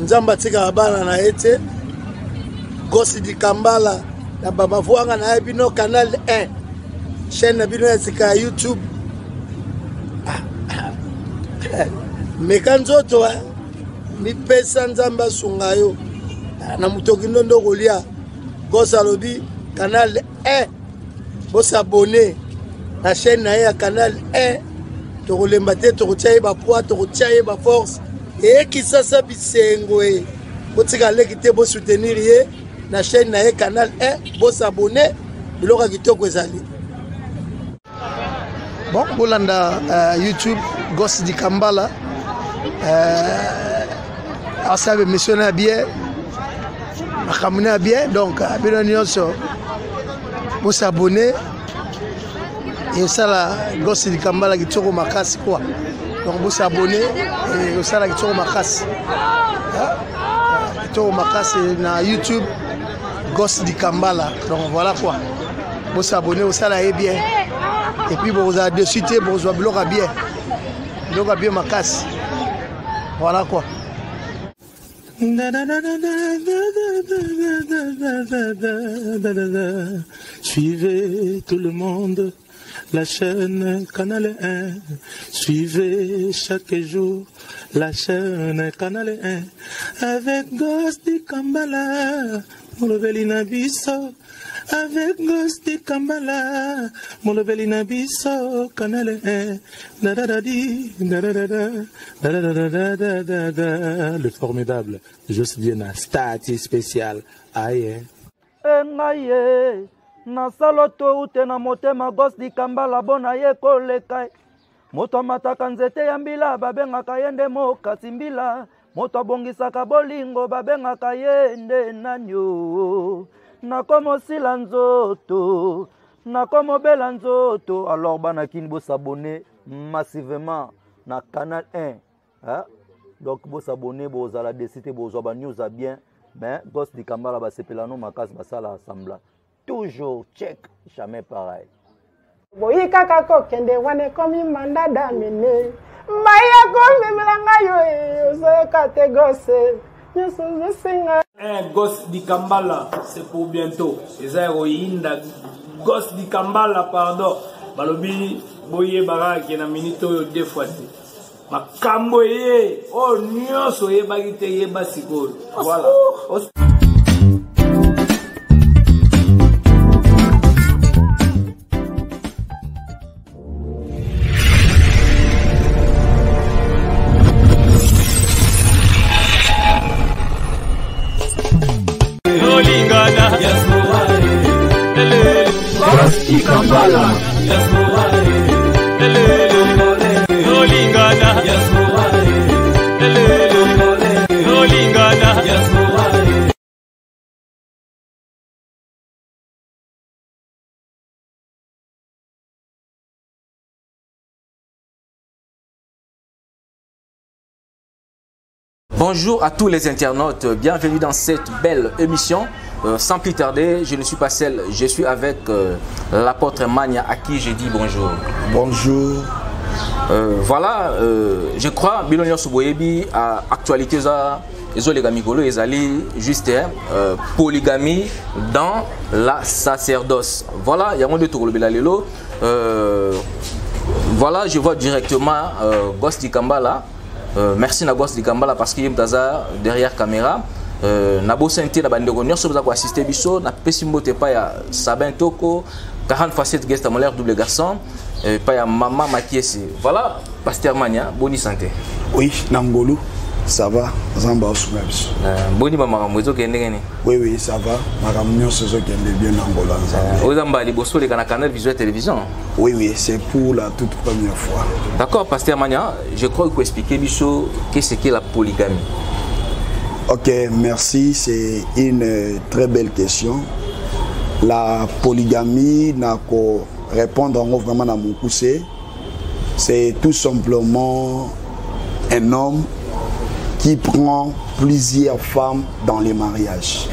nzamba tika bana na ete Gosse di Kambala na baba vuanga na bino canal 1 chaîne na bino ya tika YouTube mekanzoto mi pesa nzamba sungayo na mutoki ndondo kolia Gosse alobi canal 1 bo s'abonner la chaîne na canal 1 to kolemba te to kotia ba poids to kotia ba force et qui ça bisengo e botika leki te bo soutenir ye la chaîne na canal 1 bo s'abonner biloko kitoko ezali bon bolanda YouTube Gosse di Kambala asabe missionnaire bien akamuna bien donc bino nyonso bo s'abonner et ça la Gosse di Kambala kitoko makasi quoi donc vous s'abonner et ça la kitoko makasi kitoko makasi na YouTube Gosse di Kambala donc voilà quoi vous s'abonner ça la est bien et puis vous avez de suite vous avez bien makasi voilà quoi. Suivez tout le monde la chaîne Canal 1, suivez chaque jour la chaîne Canal 1 avec Gosse di Kambala, Molobelina Bisso, avec Gosse di Kambala, Molobelina Bisso, Canal 1, le formidable Juste Viena, statut spécial, aïe. Na saloto ute na motema Gosse di Kambala bona ye koleka moto mataka nzete ya mbila babengaka yende mokasi mbila moto abongisaka bolingo babengaka yende nanyo nakomo sila nzoto nakomo bela nzoto alors bana kini bo s'abonner massivement na canal 1 hein? Donc bo s'abonner bo zala décité bo zo ba news a bien mais Gosse di Kambala ba sepelano makasi basala assembla toujours check, jamais pareil. Boyi kaka kokende wane komi manda damine. Maya komi milanga yo so kate Gosse. Nyoso zesinga. Gosse di Kambala, c'est pour bientôt. Les héroïnes Gosse di Kambala, pardon. Balobi boye baraki na minito deux fois. Makambo ye, oh nyoso ye bagite ye basiko. Voilà. Bonjour à tous les internautes, bienvenue dans cette belle émission. Sans plus tarder, je ne suis pas seul, je suis avec l'apôtre Mania à qui je dis bonjour. Bonjour. Voilà, je crois que Bilonio Souboyebi a actualité juste polygamie dans la sacerdoce. Voilà, il y a un de voilà, je vois directement Gosse di Kambala. Merci na Gosse di Kambala parce qu'il y a derrière caméra. Nabo senti na bande gonyo so ko assister biso na pesimbo te pa ya Sabin Toko 40 facettes guest à mon double garçon pa ya maman Makiesi. Voilà, Pasteur Mania, bonne santé. Oui, Nangolo, ça va, Zamba Osmabs. Boni maman mozo kende ngeni. Oui, ça va. Maramnyo sozo kende bien Nangola Zamba. Ozamba liboso le canal visuel télévision. Oui, c'est pour la toute première fois. D'accord, Pasteur Mania, je crois que vous expliquez biso qu'est-ce qu'est la polygamie. Ok, merci. C'est une très belle question. La polygamie, n'a qu'à répondre vraiment à mon poussé. C'est tout simplement un homme qui prend plusieurs femmes dans les mariages.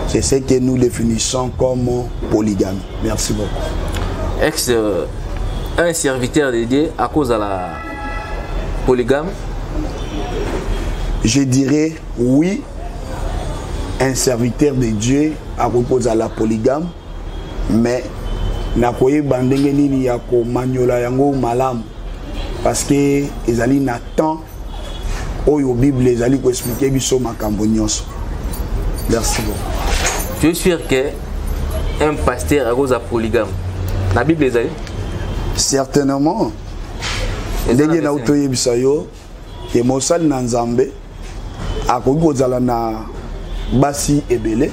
C'est ce que nous définissons comme polygamie. Merci beaucoup. Un serviteur dédié à cause de la polygame. je dirais oui, un serviteur de Dieu a reposé à la polygame, mais nakoye bandenge nini ya ko manyola yango malam parce que ezali na temps oyo Bible ezali ko expliquer biso makambo nyonso. Merci beaucoup. Tu es sûr que un pasteur a cause polygame? La Bible ezali? Certainement. Ndenge na utoye bisayo ke mosali na Nzambe akoki kozala na basi ebele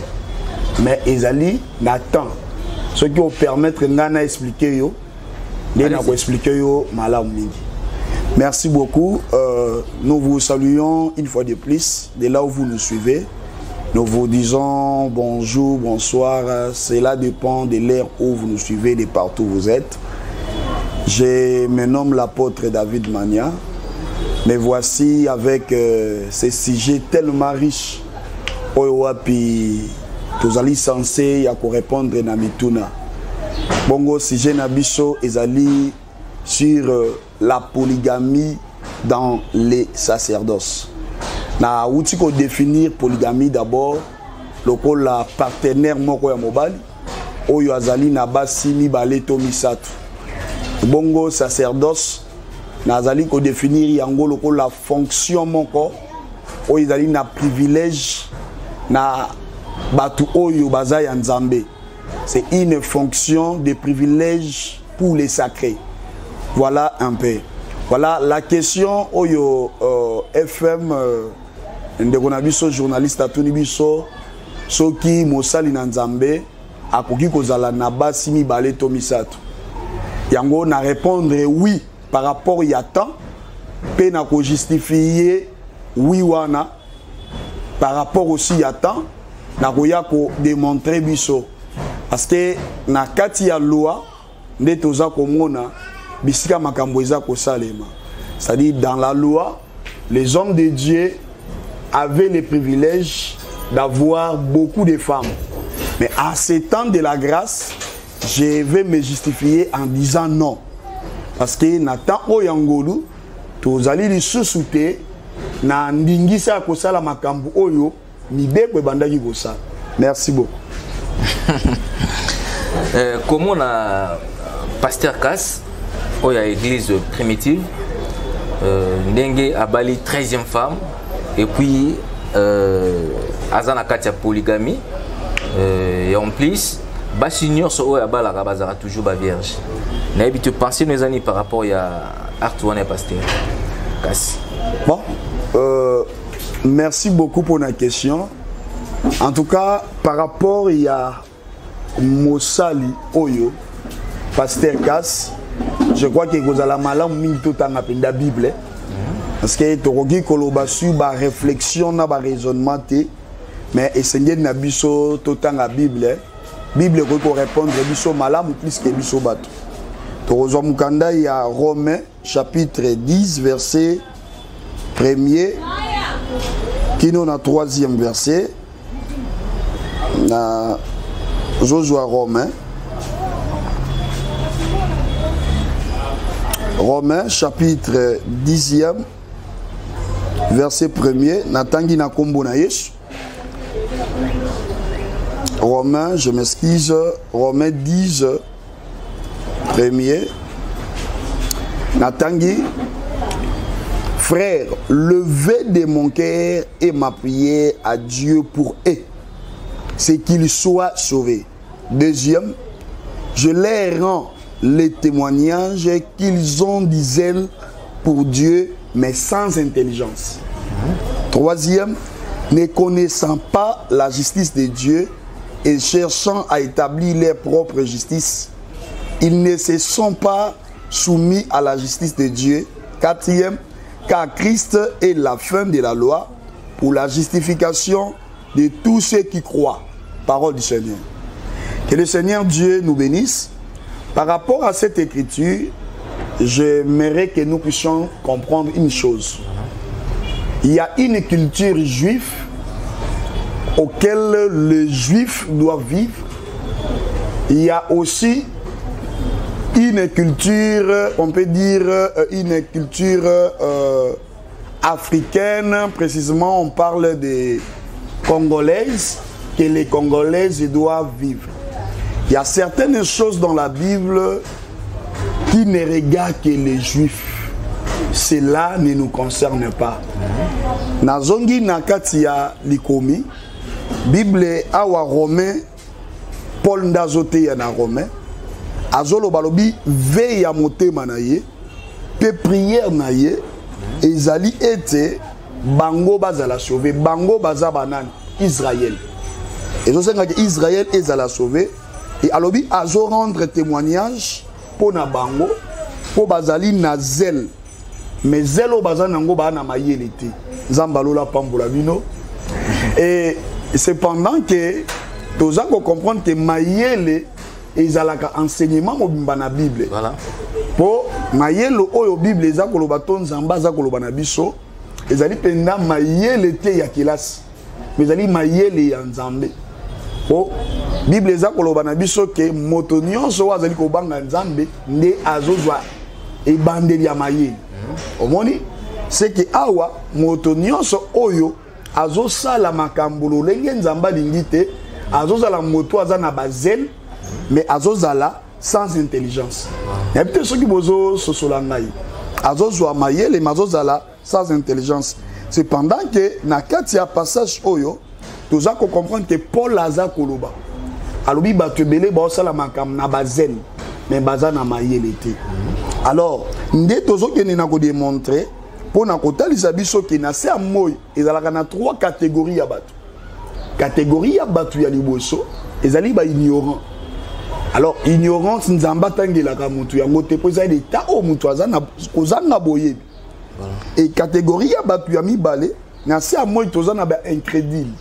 mais ezali na temps. Ce qui vous permettre de expliquer yo, de expliquer yo malam mingi. Merci beaucoup. Nous vous saluons une fois de plus de là où vous nous suivez. Nous vous disons bonjour, bonsoir. Cela dépend de l'heure où vous nous suivez, de partout où vous êtes. Je me nomme l'apôtre David Mania. Mais voici avec ces sujets tellement riches. Tous allez censés ya ko répondre na mituna. Bongo sujet na biso ezali sur la polygamie dans les sacerdoces. Na outi ko définir polygamie d'abord lokola la partenaire moko ya mobali oyo azali na basi mibale to misatu. Bongo sacerdoce na azali ko définir yango lokola la fonction moko oyo ezali na privilège na Batu Oyo Baza ya Nzambe. C'est une fonction de privilège pour les sacrés. Voilà un peu. Voilà la question Oyo FM Ndegonabiso journaliste Atunibiso Soki Mosali na Nzambe akoki kozala na basi mibale to misatu. Yango na répondre oui par rapport ya temps pe na ko justifier oui wana par rapport aussi ya temps. Nakoya ko démontrer biso parce que na kati ya loi nde toza komona bisika makambo eza ko salema. C'est-à-dire dans la loi, les hommes de Dieu avaient le privilège d'avoir beaucoup de femmes. Mais à ce temps de la grâce, je vais me justifier en disant non. Parce que na temps oyangolu tozali lisusu te na ndingisa ko sala makambo oyo. Merci beaucoup. Comment on pasteur Cass, ou à l'église primitive, Ndenge Abali 13e femme, et puis Azana Katia polygamie, et en plus, Bassignor so Abala Rabazara toujours ba vierge. N'habite penser nos années par rapport à Artoine pasteur Cass. Bon. Merci beaucoup pour la question. En tout cas, par rapport à Mosali Oyo, pasteur Cass, je crois que vous avez malam mingi tout en appel la Bible. Parce que tu regardes que sur ba réflexion na ba raisonnement mais essayer na biso tout en la Bible. Bible ko répondre biso malam plus que biso bato. Tu rejoins mukanda il y a Romains chapitre 10 verset 1er. Qui nous a 3e verset. Joshua Romains. Romains chapitre 10e verset 1er. Natangi na kombo na Yesu. Romains, je m'excuse. Romains 10 1er. Natangi. Frères, levez de mon cœur et ma prière à Dieu pour eux, c'est qu'ils soient sauvés. Deuxième, je leur rends les témoignages qu'ils ont du zèle pour Dieu, mais sans intelligence. Troisième, ne connaissant pas la justice de Dieu et cherchant à établir leur propre justice, ils ne se sont pas soumis à la justice de Dieu. Quatrième, car Christ est la fin de la loi pour la justification de tous ceux qui croient. Parole du Seigneur. Que le Seigneur Dieu nous bénisse. Par rapport à cette écriture, j'aimerais que nous puissions comprendre une chose. Il y a une culture juive auquel les Juifs doivent vivre. Il y a aussi une culture, on peut dire une culture africaine, précisément on parle des Congolaises, que les Congolaises doivent vivre. Il y a certaines choses dans la Bible qui ne regardent que les Juifs. Cela ne nous concerne pas. Nazongi nakatia likomi, Bible awa Romain, Paul ndazote ya na Romain, azolo balobi veille à motema na ye, pe prière na ye, ezali ete bango bazala sauver, bango baza banan Israël. Et je sais que Israël ezala sauver et alobi azo rendre témoignage pour na bango, pour bazali na zel. Mais zelo bazana nango ba na mayele te. Zambalola pambola bino. Et cependant que tous gens comprendre que mayele ezalaka enseignement mobimba na Bible. Voilà. Po mayele oyo Bible ezakoloba to nzamba zakoloba na biso ezali penda mayele te ya kilasi. Mais ezali mayele ya nzambe. Po Bible ezakoloba na biso ke moto nyonso wazali ko banga nzambe nde azozwa ebandeli ya mayele. Omoni c'est que awa moto nyonso oyo azosala makambulo lenge nzamba lingite azozala moto azana bazel mais azozala sans intelligence. Et peut-être ceux qui bozo sosolangai azozwa mayele mazozala sans intelligence. Cependant que na kati ya passage oyo toza ko comprendre que Paul aza koloba alobi batubele ba osala makam na bazel mais bazana mayele te. Alors nde tozo kene na ko démontrer pour na kotalisa biso ke na se amoy ezalaka na 3 catégories ya batu. Catégorie ya batu ya liboso ezali ba ignorant. Alors ignorance nzamba tangelaka mutu yango te po ezali ta o mutu azana kozanga boye. Et catégorie ya batu ya mibale na se amoy tozana ba incrédule.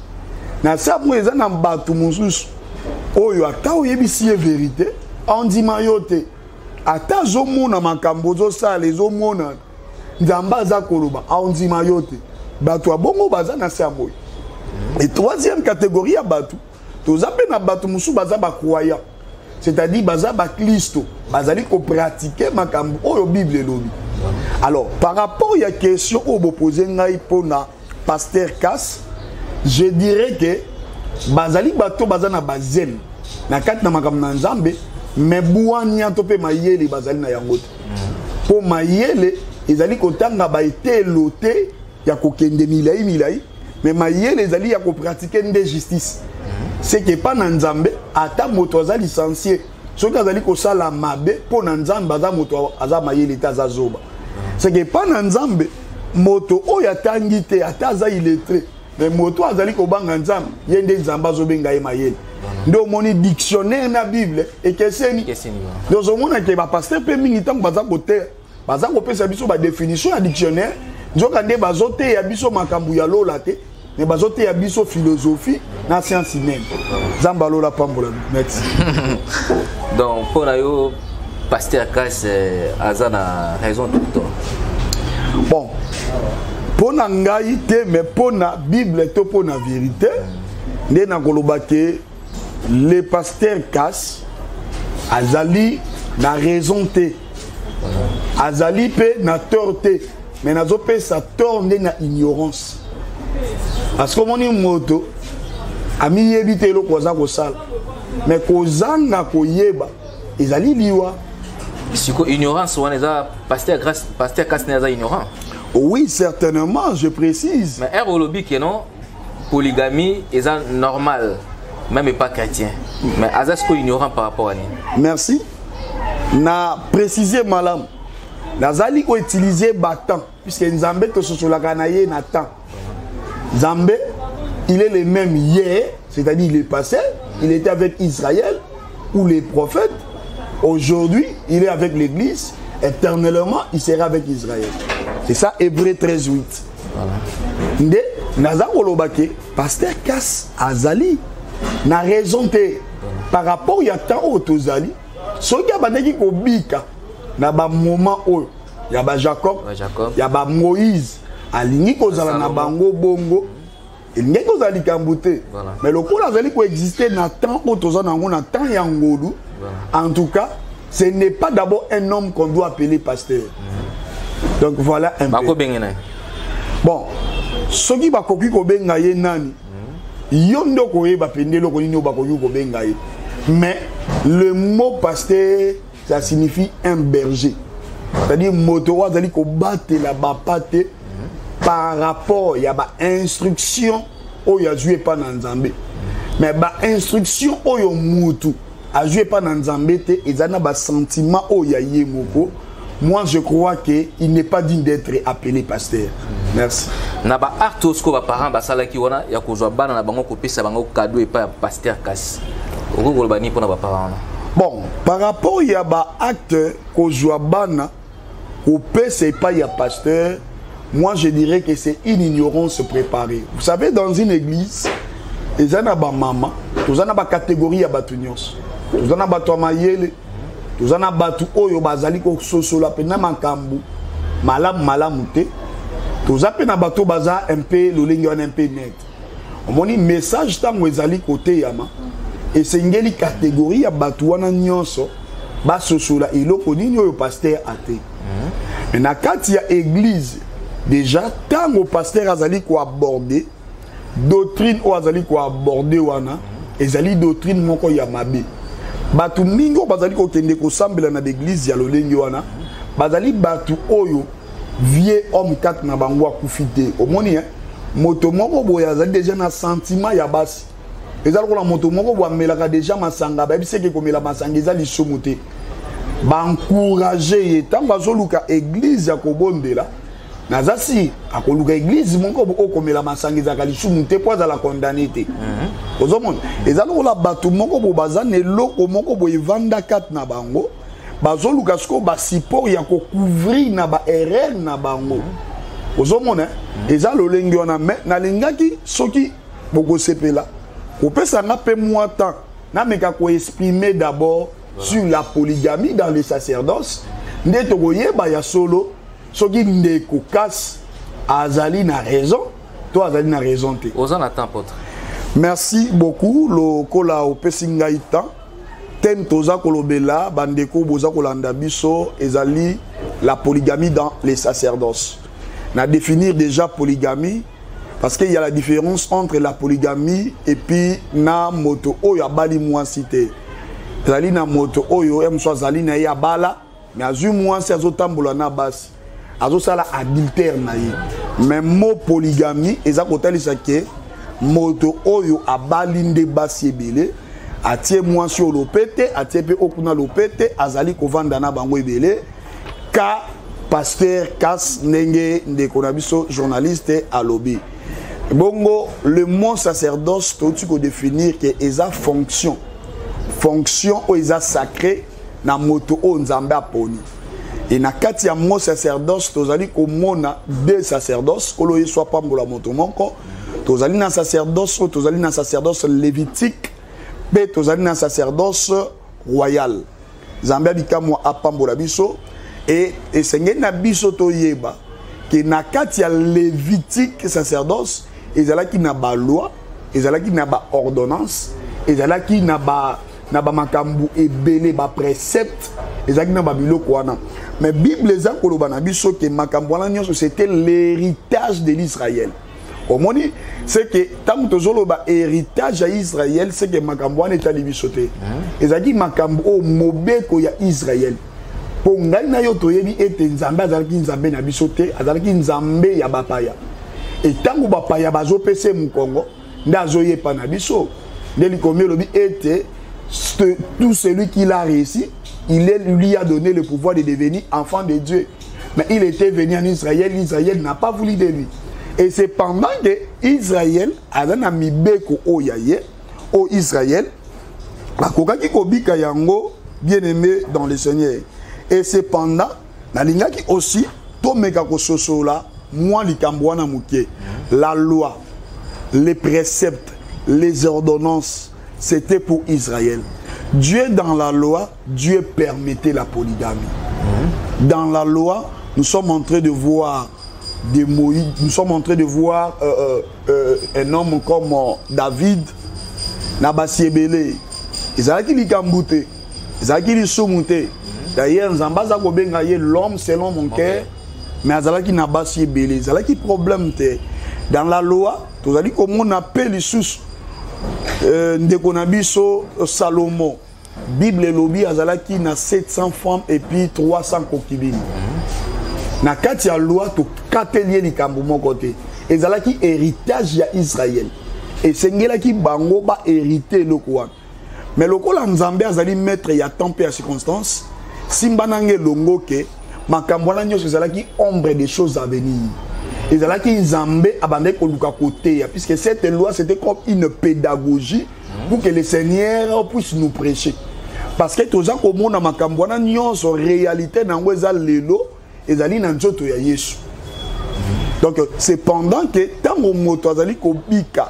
Na se amoy ezana batu mususu oyo ata oyebisi vérité ondima yote ata zomona makambo zosala ezomona nzamba za koloba ondima yote batu abongo baza na se amoy. Et troisième catégorie ya batu toza pe na batu musu baza ba croyant, c'est-à-dire baza ba Kristo bazali ko pratiquer makambo oyo Bible lobi. Alors par rapport à la question au poser ngai pona pasteur Cass, je dirais que bazali bato bazana bazel na kati na makambo na nzambe mais buani antope mayele bazali na yango te. Po mayele ezali kotanga ba été loté ya kokende milai mais mayele ezali ya ko pratiquer nde justice. C'est que pas na nzambe ata moto aza licencié soki azali kosala mabe po na nzambe aza moto aza mayele ta aza zoba. C'est que pas na nzambe moto oyo atangi te ata aza illettré mais moto azali kobanga nzambe yende nzamba zobenga ye mayele. Ndo moni dictionnaire na Bible et keseni. Donc au monde que ba pasteur pe mingi tant baza côté baza ko pesa biso ba définition ya dictionnaire nzoka nde bazote ya biso makambu ya lola te mais bazote ya biso philosophie na science humaine. Zamba lola pambola. Merci. Donc pour yo pasteur Cass azana raison tout. Bon. Pour na ngai te mais pour na Bible to pour na vérité nde na koloba ke le pasteur Cass azali na raison te azali pe na tort te mais nazo pe sa tort nde na ignorance parce que moni moto ami yebi te lo koza ko sala mais kozanga koyeba ezali liwa siko ignorance wana eza pasteur Cass neza ignorant. Oui, certainement, je précise. Mais erolobi que non polygamie est normal, même pas chrétien. Mais Azasko ignorant par rapport à lui. Merci. Na préciser malam. Nazali ko utiliser battant puisque Nzambe to sosolaka na ye na temps. Nzambe, il est le même hier, c'est-à-dire il est passé, il était avec Israël ou les prophètes. Aujourd'hui, il est avec l'église. Éternellement, il sera avec Israël. C'est ça, Hébreu 13:8. Nde naza kolobake pasteur Cass azali na raison te par rapport ya temps au tozali soki abandeki kobika na ba moment oyo ya ba Jacob ya ba Moïse alingi kozala na bango bongo elingi kozala likambo te mais lokola azali ko exister na temps oyo tozana nango na temps ya ngolu. En tout cas ce n'est pas d'abord un homme qu'on doit appeler pasteur. Donc voilà un peu. Bon, ce qui va koki ko benga ye nani. Yondo koye ba pendelo ko nini ba koki ko benga ye. Mais le mot pasteur ça signifie un berger. C'est-à-dire moto azali ko battre la bapate par rapport il y a ba instruction o ya joué pas dans Nzambe. Mais ba instruction o yo mutu a joué pas dans Nzambe te ezana ba sentiment o ya yemoko. Moi, je crois qu'il n'est pas digne d'être appelé pasteur. Merci. Naba artos ko ba parents ba sala ki wana ya ko zwa bana na bango ko pesa bango cadeau et pas pasteur kasi. Oko ko ba ni pona ba parents. Bon, par rapport il y a ba acte ko zwa bana ko pesa et pas ya pasteur, moi je dirais que c'est une ignorance préparée. Vous savez dans une église, ils en a ba maman, tous en a ba catégorie ya batunyos. Tous en a ba to mayele. Tous en a batu oyo bazali ko sosola pena makambu malamu te. Tous a pena bato baza un peu lolingi on un peu net. On moni message tango ezali côté yama et c'est ngeli catégorie ya batu wana nyonso ba sosola iloko nini oyo pasteur ate. Mais na kati ya église déjà tango pasteur azali ko aborder doctrine o azali ko aborder wana ezali doctrine moko ya mabe. Batu mingo bazali ko kende ko sambela na l'église ya lolengi wana bazali batu oyo vieux homme kat na bango akufite omoni hein moto moko boya azali déjà na sentiment ya basi ezali ko na moto moko bo amelaka déjà masanga ba biseke ko mela masanga ezali somote ba encourager ye tango azoluka église ya kobondela nazasi akoluka église moko bo komela masanga ezaka lisumute po azala condamné te ozomona ezali ko la batu moko bo bazane loko moko bo evanda kat na bango bazoluka sko ba support ya ko couvrir na ba erreur na bango ozomona eza lolengi wana mais na lingaki soki boko sepela ko pesa na pe moi temps na meka ko exprimer d'abord sur la polygamie dans le sacerdoce ndeto koyeba ya solo soki ndeko kas azali na raison to azali na raison te ozana apôtre. Merci beaucoup lo kola o pesinga ita tem toza kolobela bandeko boza kolanda biso ezali la polygamie dans les sacerdoces. Na définir déjà polygamie parce qu'il y a la différence entre la polygamie et puis na moto oyo abali mwasite. Ezali na moto oyo emso azali na ya bala mais azu mwasi azotambola na basi. Azosala adultère na ye. Mais mot polygamie eza kotalisa ke moto oyo abali nde basi ebele atie mwasi o lopete atie pe okuna lopete azali kovanda na bango ebele ka pasteur kas ndenge ndeko na biso journaliste alobi bongo le mot sacerdoce tu ko définir que eza fonction o eza sacré na moto o nzambe aponi et na kati ya mot sacerdoce tozali komona deux sacerdoces kolo yeso pambola moto moko tozali na sacerdoce tozali na sacerdoce lévitique pe tozali na sacerdoce royal nzambe abikamo apambola biso et esengeli na biso toyeba ke na kati ya lévitique sacerdoce ezalaki na ba loi ezalaki na ba ordonnance ezalaki na ba makambu ebele ba précepte ezalaki na ba biloko wana mais bible eza koloba na biso ke makambu wana nyonso c'était l'héritage de l'Israël. Omoni c'est que tant tozoloba héritage à Israël c'est que makambu wana etali biso te ezalaki makambu o mobeko ya Israël po ngai na yo toyebi ete nzambe azalaki nzambe na biso te azalaki nzambe ya bapaya et tango bapaya bazopesa mukongo nda azoyepa na biso nde likombe lobi ete tout celui qui l'a réussi lui a donné le pouvoir de devenir enfant de Dieu mais il était venu en Israël Israël n'a pas voulu de lui et c'est pendant que Israël azana mibeko oyaye o Israël bakokaki kobika yango bien aimé dans le Seigneur et cependant nalingaki aussi tomeka kososola moi likambo wana muke la loi les préceptes les ordonnances c'était pour Israël. Dieu dans la loi, Dieu permettait la polygamie. Dans la loi, nous sommes en train de voir des Moïse, nous sommes en train de voir un homme comme David, Nabasiebele, Isaki Likambute, Isaki Lisumute. D'ailleurs, Nzambaza Kobengaye, l'homme selon mon cœur, mais azalaki na basi ebele ezalaki problème te dans la loi tozali komona pe lisusu ndeko na biso Salomon Bible elobi azalaki na 700 femmes et puis 300 concubines na kati ya loi to katelie likambo moko te ezalaki héritage ya Israël esengelaki bango ba hériter loko wana mais lokola Nzambe azali maître ya temps et ya circonstance simba nange longo ke makambo wana nyonso ezalaki ombre des choses à venir ezalaki Nzambe abandaki koluka côté puisque cette loi c'était comme une pédagogie pour que le Seigneur puisse nous prêcher parce que toza komona makambo wana nyonso réalité nango eza lelo ezali na nzoto ya Yesu donc c'est pendant que tango moto azali kobika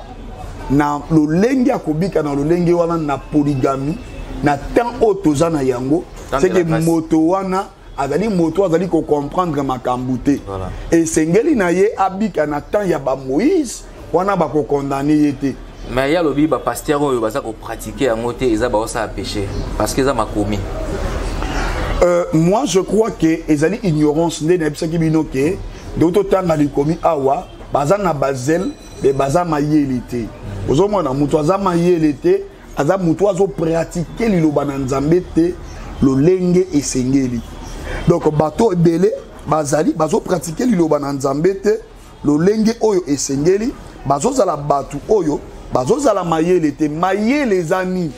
na lolenge akobika na lolenge wana na polygamie na temps otoza na yango c'est que moto wana azali moto azali ko comprendre makambo te et sengeli na ye abika na temps ya ba Moïse wana ba ko condamner yete mais ya lobi ba pasteur oyo baza ko pratiquer yango te eza ba osa péché parce que eza makomi moi je crois que ezali ignorance nde na bisaki bino ke d'auto tanga likomi awa baza na bazel be baza mayele te ozomona mutu aza mayele te aza mutu azo pratiquer liloba na Nzambe te lolenge esengeli donc bato ebele bazali bazo pratiquer liloba na Nzambe te lolenge oyo esengeli bazo zala batu oyo bazo zala mayele te mayele zani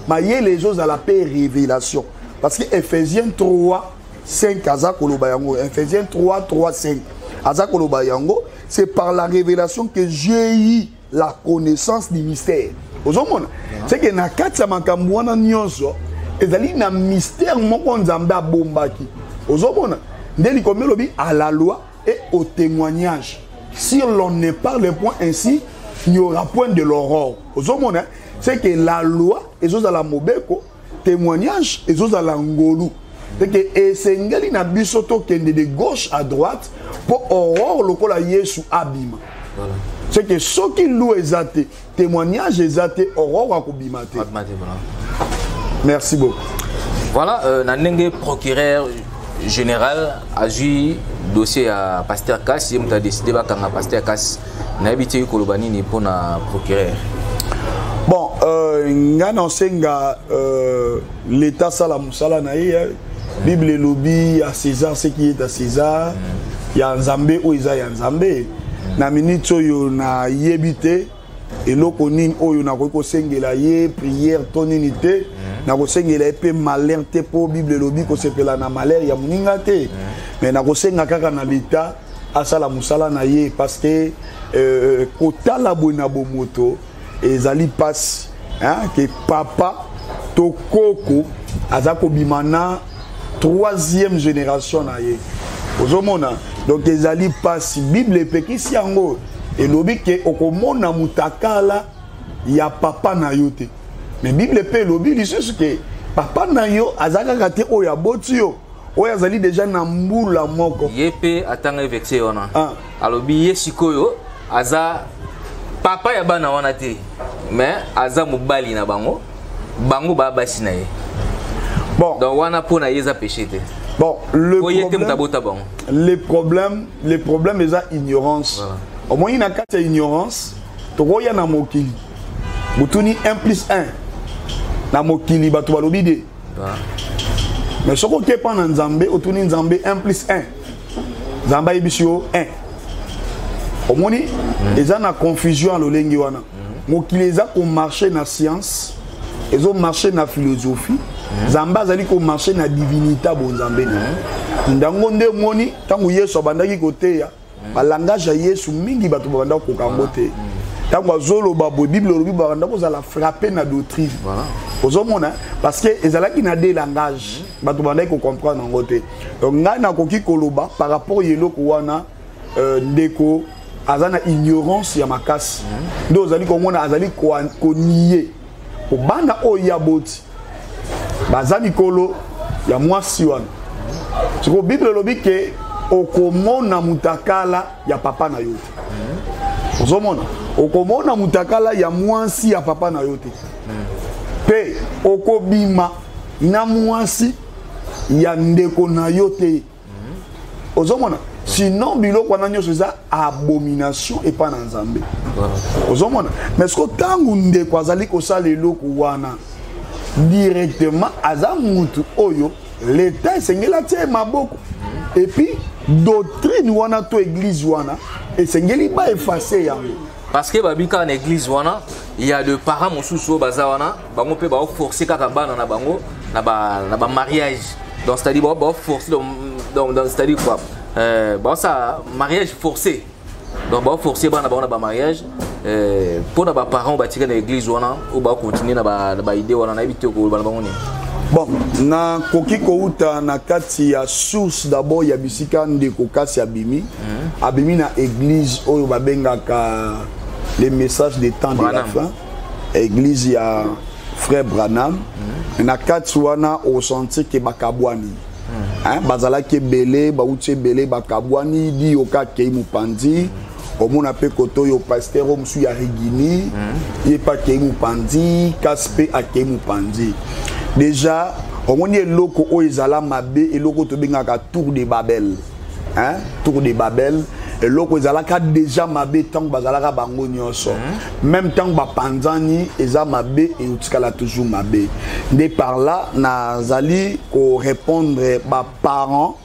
mayele zo zala pe révélation parce que Ephésiens 3:5 aza koloba yango Ephésiens 3:5 aza koloba yango c'est par la révélation que j'ai eu la connaissance du mystère ozomona c'est que na kati ya makambo wana nyonso ezali na mystère moko Nzambe abombaki ozomona nde likomi lobi à la loi et au témoignage si l'on ne parle point ainsi il n'y aura point de l'aurore ozomona c'est que la loi ezozala mobeko témoignage ezozala ngolu c'est que esengeli na biso tokende de gauche à droite pour aurore lokola Yesu abima c'est que ceux qui louent ezate témoignage ezate aurore akobima te merci beaucoup voilà nanenge procureur général a joué dossier à pasteur Kass il a décidé bakanga pasteur Kass na habité koloba nini pona procureur bon ngana senga l'état sala musala na ye Bible lobi à César ce qui est à César ya Nzambe o iza ya Nzambe na minute oyo na yebite eloko nini oyo na ko sengela ye prière tonini te na ko sengela pe malheur te po Bible lobi ko sepela na malheur ya muninga te mais na ko senga kaka na l'état asala musala na ye parce que kotala bona bomoto ezali passe hein que papa to koko azako bimana 3e génération na ye ozomona donc ezali passe Bible pekisi yango elobi ke okomona mutakala ya papa na yo te mais Bible pe elobi lisusu ke papa na yo azaka te oyo aboti yo oyo azali déjà na mbula moko yepe atanga vexé wana alobi yesikoyo aza papa ya bana wana te mais aza mobali na bango bango ba basi na ye bon donc wana pona yeza péché te bon le problème est la ignorance au moins il y a 4 ignorance tokoya na mokili butuni 1+1 na mokili bato balobi de mais soko ke pa na Nzambe otuni Nzambe 1+1 Nzamba ibisio 1 au moins eza na confusion lolengi wana mokili eza ko marcher na science ezo marcher na philosophie Nzamba azali ko marcher na divinité bo Nzambe ndango nde moni tangu Yesu abandaki koteya ba langage ya Yesu mingi bato babanda ko kambote tangu azolo babo Bible lobi babanda ko zala frapper na doctrine voilà ozomona parce que ezalaki na des langages bato babanda ko comprendre ngote donc ngana koki koloba par rapport yeloko wana ndeko azana ignorance ya makasi ndo ozali ko mona azali ko nier ko banda o yaboti bazali kolo ya mwasi wana siko Bible lobi ke okomona mutakala ya papa na yote ozomona okomona mutakala ya mwasi ya papa na yote pe okobima na mwasi ya ndeko na yote ozomona sinon biloko wana nyonso eza abomination et pas na nzambe ozomona mais ce que tangu ndeko azali kosala eloko wana directement aza mutu oyo l'état esengeli atie maboko et puis doctrine wana to église wana esengeli ba effacer yango parce que babika en église wana il y a de parents mosusu baza wana bango pe ba forcer kaka bana na bango na ba mariage donc c'est-à-dire ba forcer donc c'est-à-dire quoi bah ça mariage forcé donc ba forcer bana ba na mariage pour na ba parents ba tirer na église wana ou ba continuer na ba idée wana na éviter ko bana bango ni bon na koki kouta na kati ya source d'abord ya bisika ndeko kasi abimi abimi na église oyo babengaka les messages des temps de la fin église ya frère Branham na kati wana au senti ke bakabwani bazala ke belé ba utie belé bakabwani di oka ke mupandi omona pe koto yo pasteur omsu ya Rigini ye pa ke mupandi kaspe ake mupandi déjà omoni eloko o ezala mabe eloko to bengaka tour de Babel tour de Babel eloko ezalaka déjà mabe tant bazalaka bango nyonso même tant ba panzani eza mabe et utikala toujours mabe de par là nazali ko répondre ba parents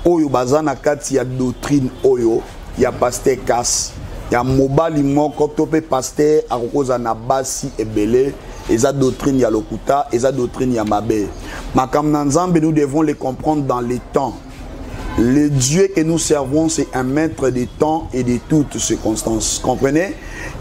oyo bazana kati ya doctrine oyo ya pasteur Kas ya mobali moko to pe pasteur akoza na basi ebele eza doctrine ya lokuta eza doctrine ya mabe makam na nzambe nous devons les comprendre dans les temps. Le Dieu que nous servons, c'est un maître des temps et de toutes circonstances. Comprenez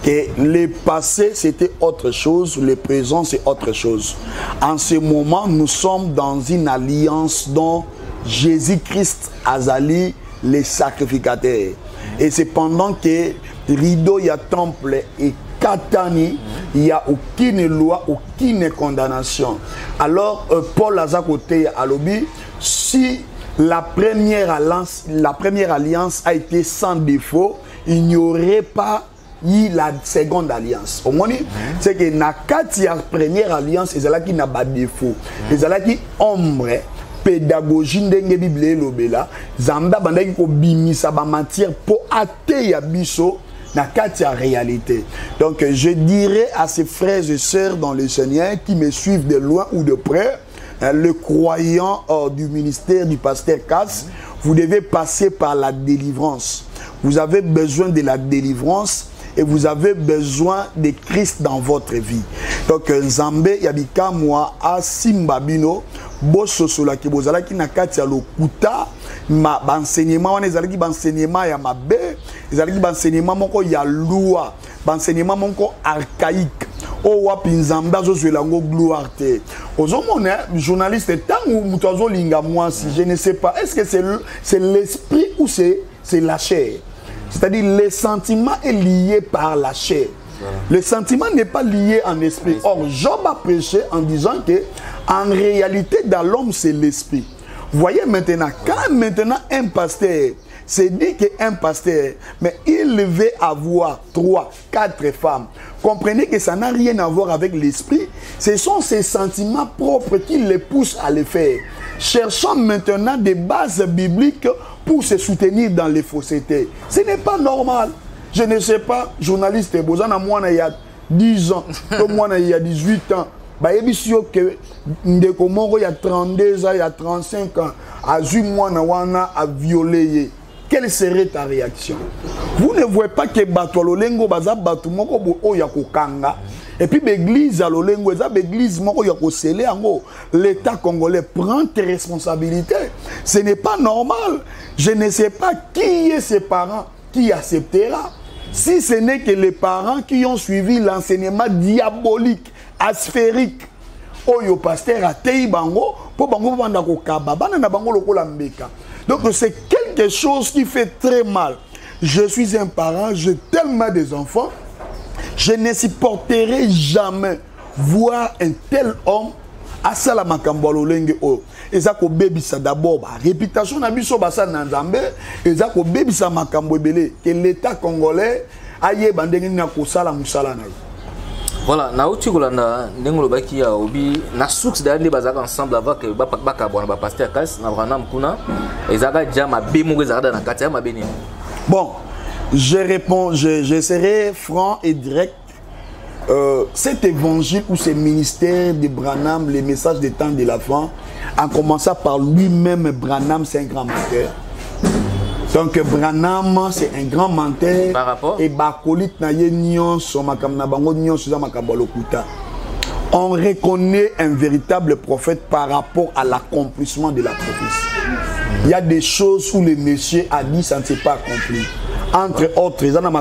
que le passé, c'était autre chose, le présent, c'est autre chose. En ce moment, nous sommes dans une alliance dont Jésus-Christ azali les sacrificateurs. Et c'est pendant que rideau y a temple et katani, il n'y a aucune loi, aucune condamnation. Alors, Paul Azakote à l'obi, si la première alliance a été sans défaut, il n'y aurait pas eu la seconde alliance. Au moins, c'est que na la première alliance, il y a qui n'a pas de défaut. Il y a qui ombre pédagogie ndenge Bible lobela, zamba bandaki ko bimisa ba matière pour até ya biso na katia réalité. Donc je dirais à ces frères et sœurs dans le Seigneur qui me suivent de loin ou de près, le croyant du ministère du pasteur Kas, vous devez passer par la délivrance. Vous avez besoin de la délivrance et vous avez besoin de Christ dans votre vie. Donc Nzambe yabika moi a Simbabino boso sola ki bozala ki nakati ya lokuta ma enseignement wana ezalaki enseignement ya mabe ezalaki enseignement moko ya loi enseignement moko archaïque o wapi Nzambe azozwela ngo gloire te ozomona journaliste tangu mutu azolinga moi si je ne sais pas est-ce que c'est l'esprit ou c'est la chair, c'est-à-dire le sentiment est lié par la chair. Le sentiment n'est pas lié en esprit. Or, Job a prêché en disant que en réalité dans l'homme c'est l'esprit. Voyez maintenant, quand maintenant un pasteur c'est dit qu'un pasteur, mais il veut avoir 3, 4 femmes. Comprenez que ça n'a rien à voir avec l'esprit. Ce sont ses sentiments propres qui les poussent à le faire. Cherchons maintenant des bases bibliques pour se soutenir dans les faussetés. Ce n'est pas normal. Je ne sais pas, journaliste, Bozana moi il y a 10 ans, moi il y a 18 ans. Bah, il y a 32 ans, il y a 35 ans, à 8 mois, à violer. Quelle serait ta réaction? Vous ne voyez pas que Batololengo baza batumoko bo yako kanga et puis l'église à l'olengo eza l'église moko yako scellé ango. L'État congolais prend tes responsabilités. Ce n'est pas normal. Je ne sais pas qui est ses parents qui acceptera. Si ce n'est que les parents qui ont suivi l'enseignement diabolique, asphérique, oyo pasteur a tei bango pour bango banda ko kaba bana na bango lokola mbeka. Donc c'est quelque chose qui fait très mal. Je suis un parent, j'ai tellement des enfants, je ne supporterai jamais voir un tel homme à Salama Kambolo Lenge O. Et ça ko baby ça d'abord ba réputation na biso basa na Nzambe, et ça ko baby ça makambo belé que l'État congolais aye bandenge na ko sala musala na. Voilà, Naouti Golanda, Nengolo Baki a obi, na source d'aller bazar ensemble avec Bakabon, Pasteur Kas, Navranam Kuna, et Zaga Jama Bemo Zada na Katia Mabeni. Bon, je réponds, je serai franc et direct. Cet évangile ou ce ministère de Branham, les messages des temps de la fin, en commençant par lui-même, Branham, c'est un grand menteur. Donc Branham, c'est un grand menteur. Par rapport et on reconnaît un véritable prophète par rapport à l'accomplissement de la prophétie. Il y a des choses où le monsieur a dit ça ne s'est pas accompli. Entre autres, il y a un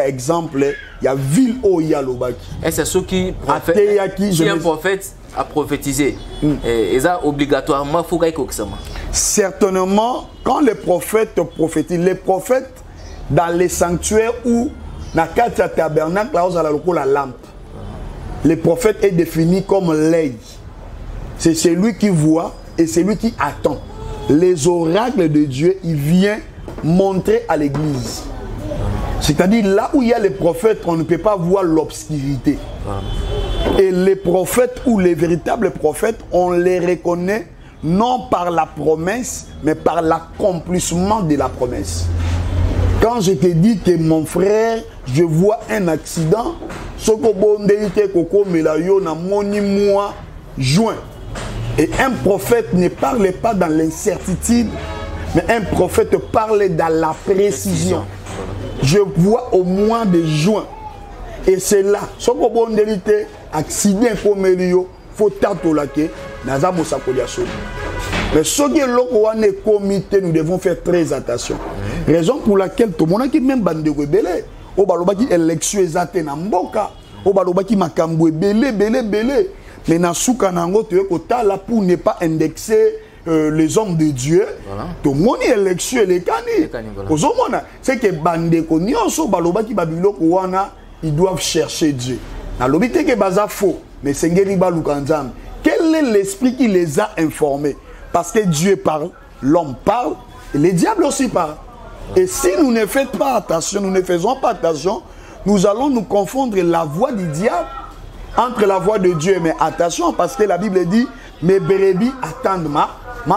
exemple, il y a ville où il y a l'Obaki. Et c'est ce qui un prophète a prophétisé. Et ça, obligatoirement, il faut qu'il y ait ça. Certainement, quand les prophètes prophétisent, les prophètes dans les sanctuaires ou dans le tabernacle, là où il y a la lampe, le prophète est défini comme l'œil. C'est celui qui voit et celui qui attend. Les oracles de Dieu, il vient montrer à l'église. C'est-à-dire là où il y a les prophètes, on ne peut pas voir l'obscurité. Et les prophètes ou les véritables prophètes, on les reconnaît non par la promesse, mais par l'accomplissement de la promesse. Quand je te dis que mon frère, je vois un accident, ce que juin. Et un prophète ne parle pas dans l'incertitude, mais un prophète parle dans la précision. Je vois au mois de juin. Et c'est là, ce que bon délité, accident comme il faut t'attolaquer, naza mosakolia soli. Mais ce qui est le comité, nous devons faire très attention. Raison pour laquelle tout le monde qui même bande de rebelle, au balobaki élection ezate na mboka, au balobaki makambo belé. Mais na souka nango tu es là pour ne pas indexer les hommes de Dieu. Tout le monde élection les cani. C'est que bande ko nyonso balobaki babilo ko wana, ils doivent chercher Dieu. Na lobité que baza faux, mais sengeli balukanzam. Quel est l'esprit qui les a informés? Parce que Dieu parle, l'homme parle, et les diables aussi parlent. Et si nous ne faisons pas attention, nous ne faisons pas attention, nous allons nous confondre la voix du diable entre la voix de Dieu. Mais attention, parce que la Bible dit, mes brebis attendent ma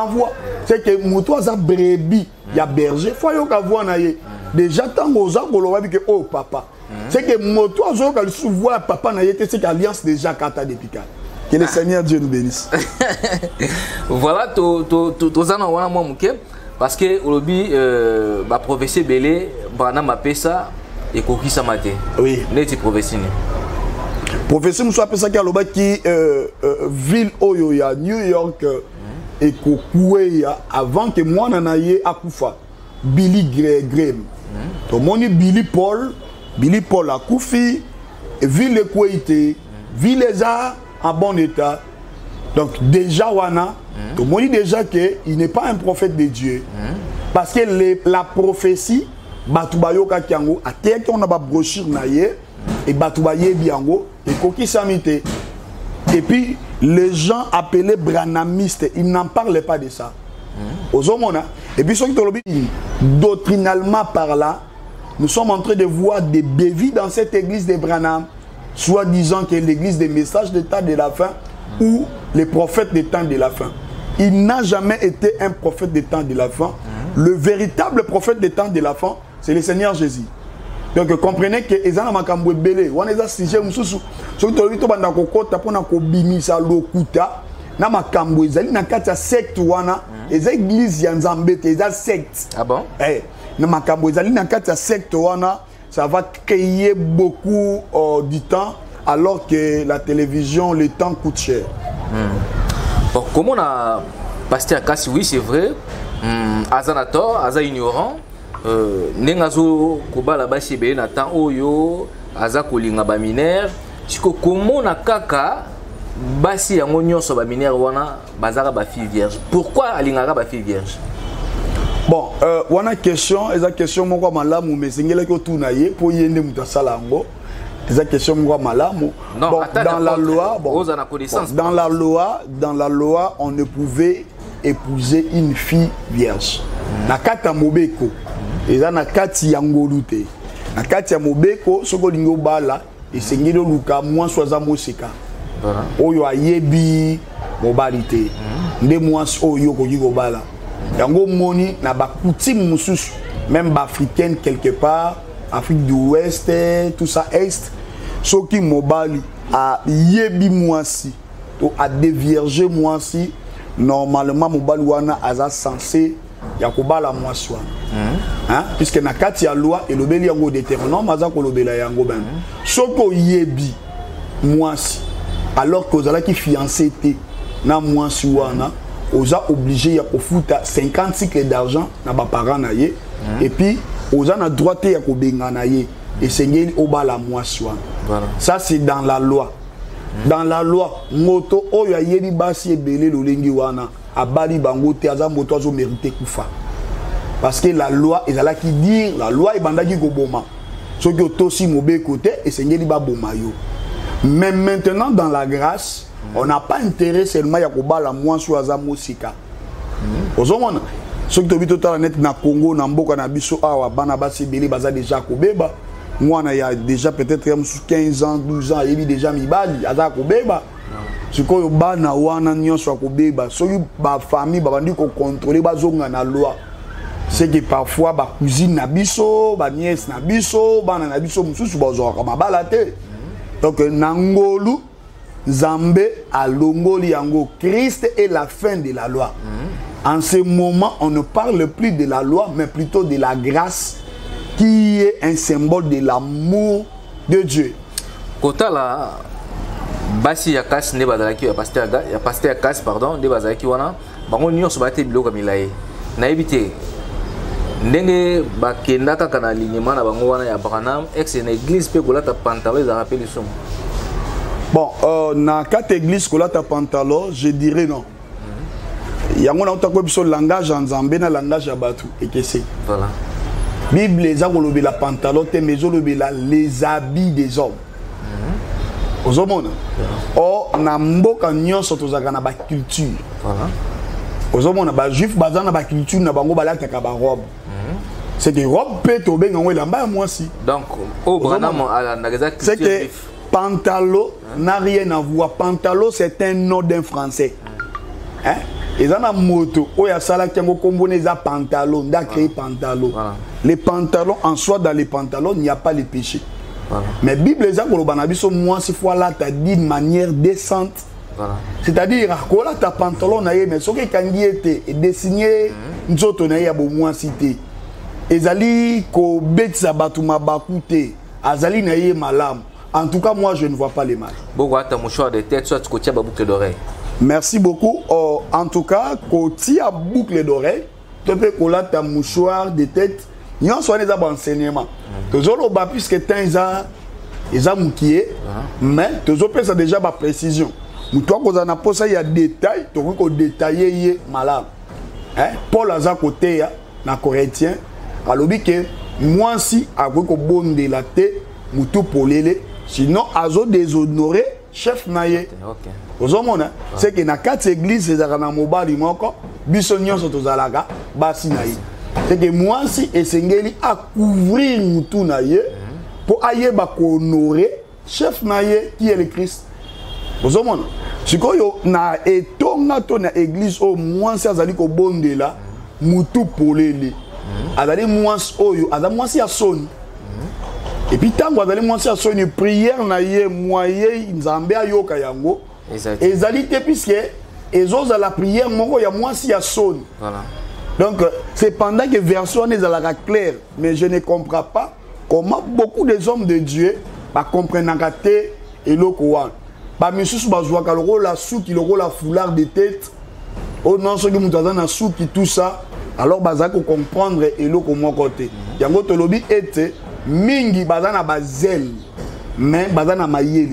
voix. C'est que moutois a brebis, il y a berger, il faut y voix naïe. Déjà, tant aux gens, on que oh papa. C'est que moutois a le voix papa naïe, c'est qu'alliance déjà kata d'épical. Que le Seigneur Dieu nous bénisse. Voilà, parce que aujourd'hui, la prophétie belé, Branham a fait ça et Koki Samate. Oui. N'est-ce pas prophétie? Prophétie, nous sommes qui a qui ville Oyoya, New York et Kokouya avant que moi n'aille à Koufa. Billy Graham. Donc mon Billy Paul a Koufi, ville de Kouéité, ville des arts en bon état. Donc déjà wana, tout le monde dit déjà qu'il n'est pas un prophète de Dieu. Parce que la prophétie, Batubayo Kakiango, a terre qu'on a ba brochure naïe et Batubaye Biango et Koki Samite. Et puis les gens appelés branhamistes, ils n'en parlent pas de ça. Aux hommes, et puis ceux qui dit doctrinalement par là, nous sommes en train de voir des bévis dans cette église de Branham, soit disant que l'église des messages des temps de la fin ou les prophètes des temps de la fin. Il n'a jamais été un prophète des temps de la fin. Le véritable prophète des temps de la fin, c'est le Seigneur Jésus. Donc comprenez que Ezana Makambo Belé, on est à sujet mususu. Ce que tu as dit, tu as kokota pour na kobimisa lokuta. Na Makambo ezali na kata secte wana, les églises yanzambe te eza secte. Ah bon? Eh, na Makambo ezali na kata secte wana, ça va créer beaucoup du temps. Alors que la télévision, le temps coûte cher. Bon, comme on a Pasteur Kassi, oui, c'est vrai. Azanator, Aza ignorant. Nengazo Koba la basi be na temps oyo, Aza kolinga ba minère. Siko comment na kaka basi yango nyonso ba minère wana bazara ba fille vierge. Pourquoi alingara ba fille vierge? Bon, wana question, eza question moko malamu mesengela ko tunaye po yende mutasala ngo. C'est question moi malamu. Non, bon, attends, dans la loi, dans la loi, on ne pouvait épouser une fille vierge. Nakata mobeko, et ça nakati yangolute. Nakati mobeko, soko lingo bala, et c'est ngelo luka moi soit mosika oyo ayebi mobilité nde moi oyo ko yobala yango moni na ba coutume mususu même ba africaine quelque part Afrique de l'Ouest tout ça est soki mobali a yebi moi si to a dévierger moi si normalement mobali wana aza censé yakobala moi soi hein puisque na kati ya loi et lobeli yango déterminant maza ko lobela yango ben soko yebi moi si alors que ozala ki fiancé té na moi si wana oza obligé ya kofuta 50 cycles d'argent na ba parents na ye et puis oza na droit ya ko benga na ye et sengeli obala moi si wana voilà ça c'est dans la loi dans la loi moto oyo yebi basi ebele lolengi wana abali bango te aza moto azo mériter kufa parce que la loi ezala ki dire la loi ebandaki ko boma soki otosi mobe côté et sengeli ba boma yo. Mais maintenant, dans la grâce, on n'a pas intérêt seulement à kobala moi sur azamo sika. Ozomona, ceux qui tobi total net na Congo, na mboka na biso awa bana basi beli baza déjà kobeba. Moi na ya déjà peut-être 15 ans, 12 ans, il déjà mibali aza kobeba. Sikoyo bana wana nyonso kobeba. Soki ba famille ba bandi ko contrôler bazonga na loi. C'est que parfois ba cousine na biso, ba nièce na biso, bana na biso mususu bazoka mabala te. Donc, Nangolu, Zambé, Alongoli, Yango, Christ est la fin de la loi. En ce moment, on ne parle plus de la loi, mais plutôt de la grâce, qui est un symbole de l'amour de Dieu. Kota la, basi yakas ne badalaki ya pasteur yakas pardon, ne bazalaki wana, bango nyonso bate biloko milaye. Na ebité. Ndenge bakendaka kana alignement na bango wana ya Branham ex na église pe kolata pantalon za rappel son. Bon, na quatre églises kolata pantalon, je dirais non. Yango na utako biso langage en Nzambe na langage ya batu ekese. Voilà. Bible eza kolobe la pantalon te mais olobe la les habits des hommes. Ozomona. O na mboka nyonso tozaka na ba culture. Voilà. Ozomona ba juif bazana ba culture na bango balataka ba robe. C'est que robe peut tomber dans le lamba moi si. Donc au Branham c'est que pantalon n'a rien à voir. Pantalon c'est un nom d'un français. Hein? Ils ont une moto. Oh ya sala qui ont combiné ça pantalon, d'a créé pantalon. Les pantalons en soi dans les pantalons il n'y a pas les péchés. Voilà. Mais Bible les a pour le banabiso moi si fois là t'as dit de manière décente. Voilà. C'est-à-dire que là ta pantalon na mais ce que kangi était dessiné nzoto na ya bo moi cité. Ezali ko betsa batuma bakute azali na ye malam. En tout cas moi je ne vois pas les mal. Beaucoup à ta mouchoir de tête soit tu à boucle d'oreille. Merci beaucoup. En tout cas côté à boucle d'oreille, tu peux coller ta mouchoir de tête. Nyon soit les enseignements. Tozolo ba puisque temps ils moukié mais tozope ça déjà ba précision. Toi qu'on a posé il y a détail, tu peux détailler malam. Hein? Paul aza côté ya na Corinthien alors que moi si avec ko bonde la tête mutu polele sinon azo déshonoré chef naye. OK. Ozomona c'est que na quatre églises ezaka na mobali moko biso nyonso tozalaka basi naye. C'est que moi si esengeli a couvrir mutu naye pour ayeba ko honorer chef naye qui est le Christ. Ozomona sikoyo na etonga to na église au moins si azali ko bonde la mutu polele. Azali mwasi oyo azali mwasi ya soni et puis tango azali mwasi ya soni prière na ye moye Nzambe ayoka yango ezali te puisque ezoza la prière moko ya mwasi ya soni. Voilà. Donc c'est pendant que version ezalaka claire mais je ne comprends pas comment beaucoup des hommes de Dieu ba comprennent te eloko wana ba misusu bazwaka lokola suki lokola foulard de tête oh non soki mutu aza na suki tout ça. Alors bazako comprendre eloko moko te yango tolobi ete mingi bazana bazel mais bazana mayeli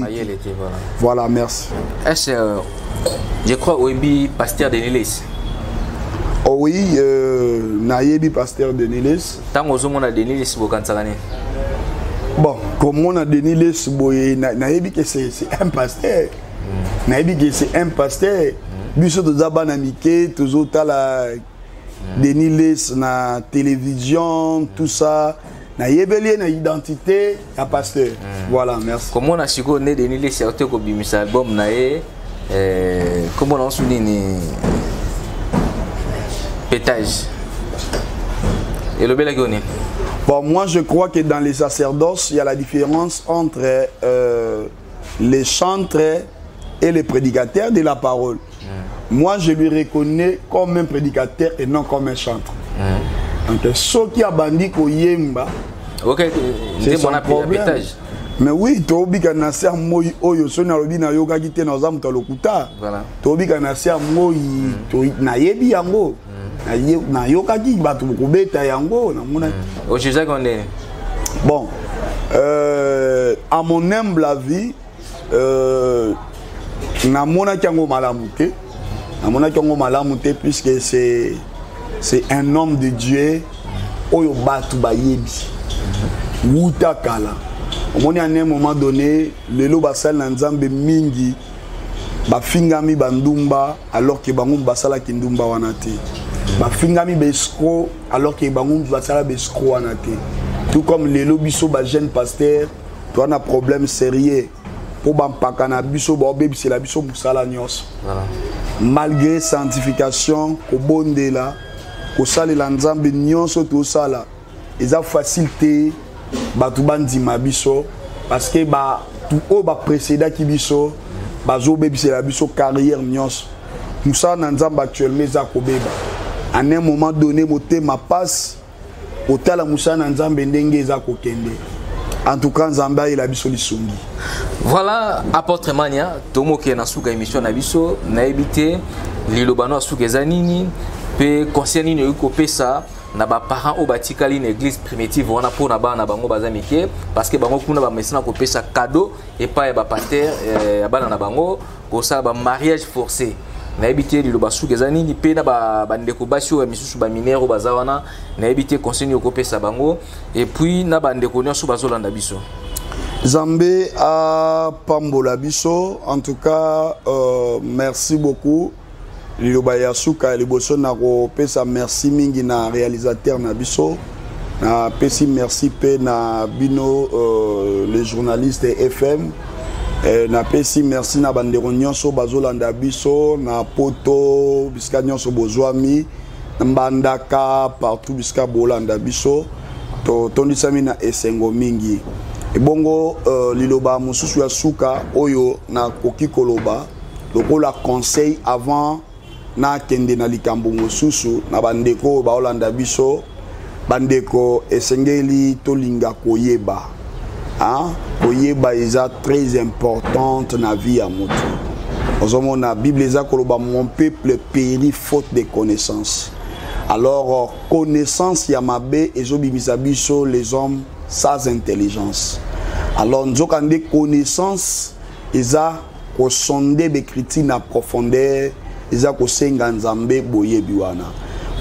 voilà merci. Est-ce je crois oyebi pasteur Denilis. Oh oui nayebi pasteur Denilis tango ozomona Denilis bokansakane. Bon comme on a Denilis boye nayebi que c'est un pasteur nayebi que c'est un pasteur biso tozabana mike tozotala Denilis na télévision tout ça na yebeli na identité ya pasteur. Voilà, merci. Comment on a su qu'on est des les certes comme bimisa album nae comment on souligne pétage et le bel agoni. Bon, moi je crois que dans les sacerdoces, il y a la différence entre les chantres et les prédicateurs de la parole. Moi je lui reconnais comme un prédicateur et non comme un chantre. Donc ce qui a bandit koyemba, OK, c'est son problème. Mais oui, tobi kana ser moyi oyo so na lobi na yoga kite na zamu to lokuta. Voilà. Tobi kana ser moyi to na yebi yango. Na yoga ki batu kubeta yango na mona. Au Jésus qu'on est. Bon, à mon humble avis, na mona kiango malamuté. Na mona kiango malamuté puisque c'est un homme de Dieu oyo batu bayebi. Wuta kala. On a à un moment donné, le lo basal nanzambe mingi bafingami bandumba alors que bangum basala kindumba wanate. Bafingami beskro alors que bangum basala beskro wanate. Tout comme le lo biso ba jeune pasteur, tu as un problème sérieux. Pour bampaka na biso ba obebi c'est la biso musala nyos. Malgré sanctification ko bondela ko salela nzambe nyonso to sala. Eza facilité batu bandima biso parce que ba tout o ba précédent ki biso bazo bebise la biso carrière nyos musa na nzamba actuellement za kobeba à un moment donné moté ma passe otala musa na nzambe ndenge za kokende en tout cas nzamba ila biso lisungi. Voilà apôtre Mania tomo ke na suka émission na biso na ebité lilobano asuka ezanini pe concernant ni ko pesa na ba parents au batikali une église primitive on a pour na bana bango bazamike parce que bango kuna ba mesina ko pesa cadeau et pas ya ba pater ya bana na bango ko sa ba mariage forcé na ebité lilo basuka ezani ni pe na ba bandeko basio ya misusu ba minero bazawana na ebité conseil ko pesa bango et puis na bandeko nyoso bazolanda biso Zambé a pambola biso en tout cas merci beaucoup. Liloba ya suka liboso na ko pesa merci mingi na réalisateur na biso na pesi merci pe na bino les journalistes FM na pesi merci na bandeko nyonso bazolanda biso na poto biska nyonso bozwami mbandaka partout biska bolanda biso to tondisami na esengo mingi ebongo liloba mususu ya suka oyo na koki koloba lokola conseil avant na kende na likambo mosusu na bandeko ba Holanda biso bandeko esengeli tolinga koyeba koyeba eza très importante na vie ya moto ozomona Bible eza koloba mon peuple périt faute de connaissance alors connaissance ya mabe ezobimisa biso les hommes sans intelligence alors nzokande connaissance eza ko sonder bekriti na profondeur eza ko senga nzambe boyebi wana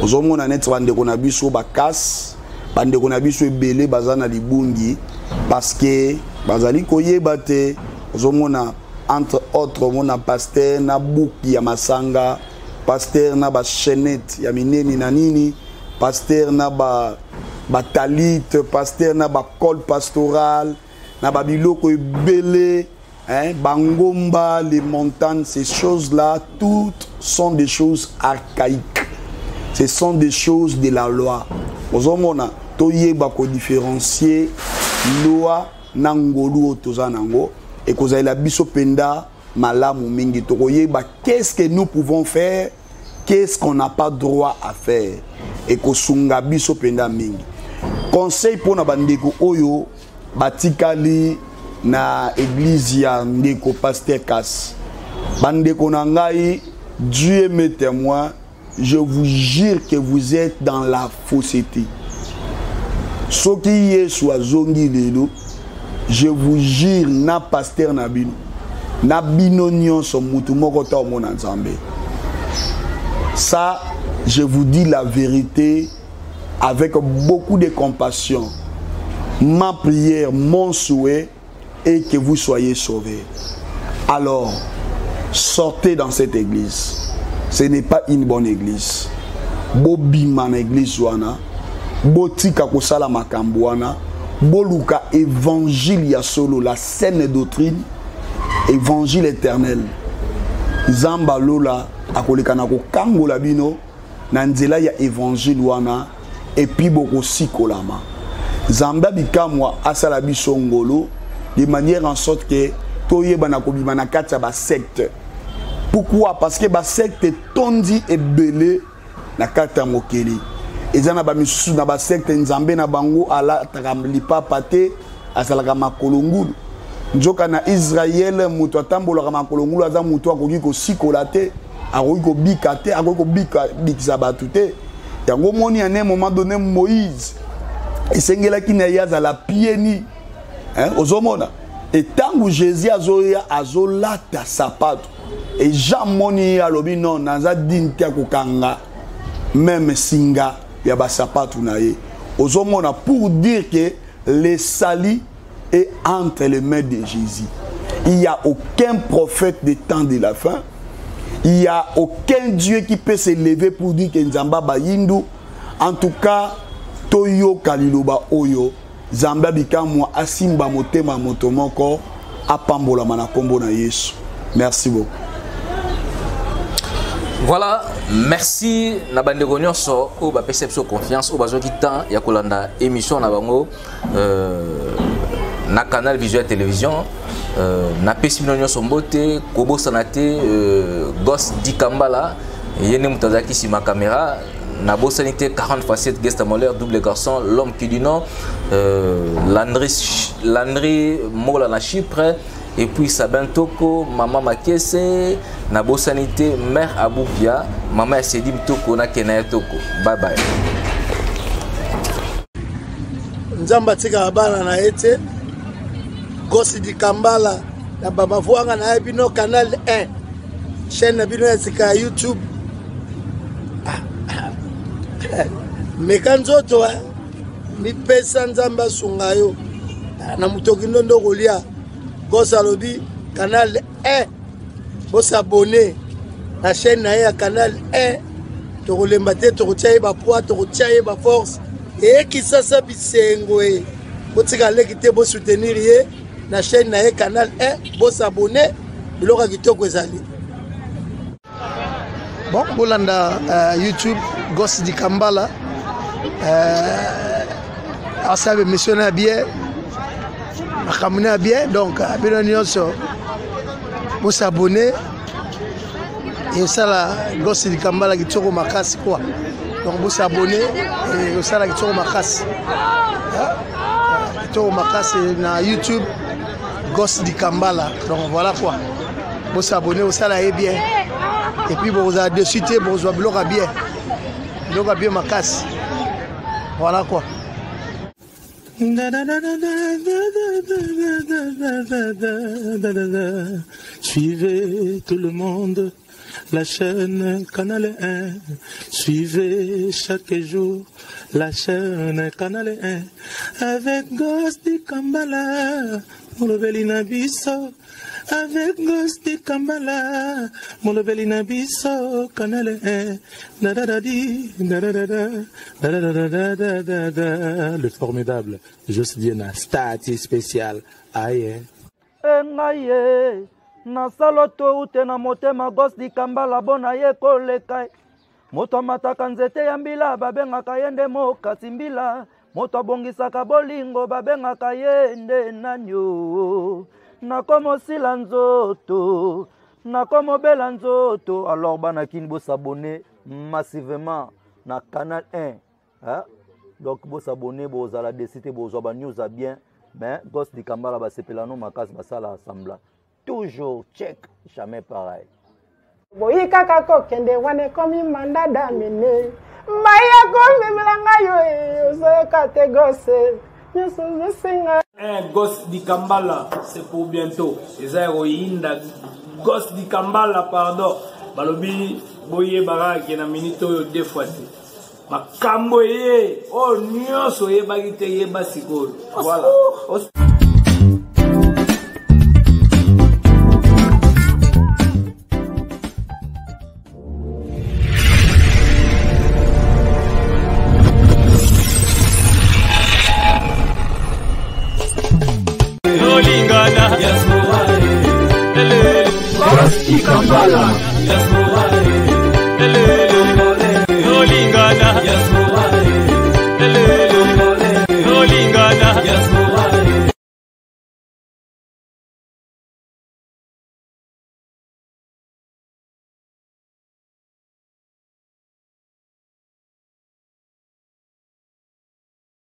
ozomona net bandeko na biso bakas bandeko na biso ebele bazana libungi parce que bazali koyeba te ozomona entre autres mona pasteur na buki ya masanga pasteur na ba chaînette ya mineni na nini pasteur na ba talit pasteur na ba col pastoral na ba biloko ebele Bangomba, les montagnes, ces choses-là, toutes sont des choses archaïques. Ce sont des choses de la loi. Ozomona, toye bako différencier loi nangolu otozanango et kozai la biso penda malamu mingi toye ba qu'est-ce que nous pouvons faire, qu'est-ce qu'on n'a pas droit à faire et kosunga biso penda mingi. Conseil pour na bandeko oyo batikali na église ya ndeko pasteur Kas bandeko na ngai Dieu me témoin je vous jure que vous êtes dans la fausseté soki Yesu azongi lelo je vous jure na pasteur na bino nyonso mutu moko ta omona nzambe ça je vous dis la vérité avec beaucoup de compassion ma prière mon souhait et que vous soyez sauvés. Alors, sortez dans cette église. Ce n'est pas une bonne église. Bobima na église wana, botika kosala makambo wana boluka évangile ya solo, la saine doctrine, évangile éternel. Zamba lola akoleka na kokangola bino na nzela ya évangile wana epi boko sikolama. Zamba bikamwa asala biso ngolo de manière en sorte que toyeba na kobima na kati ya ba secte. Pourquoi? Parce que ba secte tondi ebele na kati ya mokili. Ezana ba misusu na ba secte nzambe na bango ala takam pate asalaka makolongulu. Njoka na Israël muto atambolaka makolongulu aza muto akoki ko sikola te, akoki ko bika te, akoki ko bikisa batu te. Yango moni à un moment donné Moïse esengelaki na yaza la pieni ozomona et tangu Jésus azoya azolata sapato et Jean moni alobi non naza dinti akokanga même singa ya ba sapato na ye ozomona pour dire que le salut est entre les mains de Jésus. Il n'y a aucun prophète des temps de la fin. Il n'y a aucun Dieu qui peut se lever pour dire que Nzamba ba yindu. En tout cas, Toyo Kaliloba Oyo, Zamba bikamwa asimba motema motomoko apambola manakombo na Yesu. Merci beaucoup. Voilà, merci na bandeko nyonso o ba perception confiance o bazo ki temps ya kolanda émission na bango na canal Visuel Télévision na pesi bino nyonso mbote kobo sanate Gosse di Kambala yene mutazaki si ma caméra na bosanité 40 facettes guest moller double garçon l'homme qui dit non Landry Mola na Chypre et puis Sabin Toko maman Makese na bosanité mère Aboubia maman Sedim Toko na Kenaya Toko bye bye. Nzamba tika bana na ete Gosse di Kambala na baba vuanga na bino canal 1 chaîne bino ya tika YouTube mekanzoto mi pesa Nzamba sungayo na mutoki ndondo kolia Gosse alobi canal 1 bo s'abonner la chaîne na canal 1 to kolemba te to kotia ba poids to kotia ba force et qui ça bisengo e botika leki te bo soutenir ye na chaîne na canal 1 bo s'abonner biloko kitoko ezali bon bolanda YouTube Gosse di Kambala asabe missionnaire bien makamuna bien donc bino nyonso bo s'abonner et ça la Gosse di Kambala kitoko makasi quoi donc bo s'abonner et ça la kitoko makasi kitoko makasi na YouTube Gosse di Kambala donc voilà quoi bo s'abonner au ça la est bien et puis vous avez de suite vous avez bloqué bien ma casse voilà quoi. Suivez tout le monde la chaîne Canal 1. Suivez chaque jour la chaîne Canal 1 avec Gosse di Kambala Molobelina Bisso. Avec Gosse di Kambala, Molobelina Bisso, Canal 1, le formidable Josdiena Stati spécial aye. Engaye, na saloto ute na motema Gosse di Kambala bona ye koleka. Moto mataka nzete ya mbila babengaka yende mokasi mbila. Moto bongisaka bolingo babengaka yende nanyo. Nakomo sila nzoto, nakomo bela nzoto. Alors bana kin bo s'abonner massivement na canal 1. Hein? Donc bo s'abonner bo zala décider bo zo ba news a bien, mais Gosse di Kambala ba sepela no makas ba sala assembla. Toujours check, jamais pareil. Boyi kaka ko kende wane komi mandada mene. Maya komi milanga yo zo kate Gosse. Gosse di Kambala, c'est pour bientôt. Les héroïnes Gosse di Kambala, pardon. Balobi, boye bara qui na minito deux fois. Ma kamboye, oh nyonso ye bagite ye basiko. Voilà.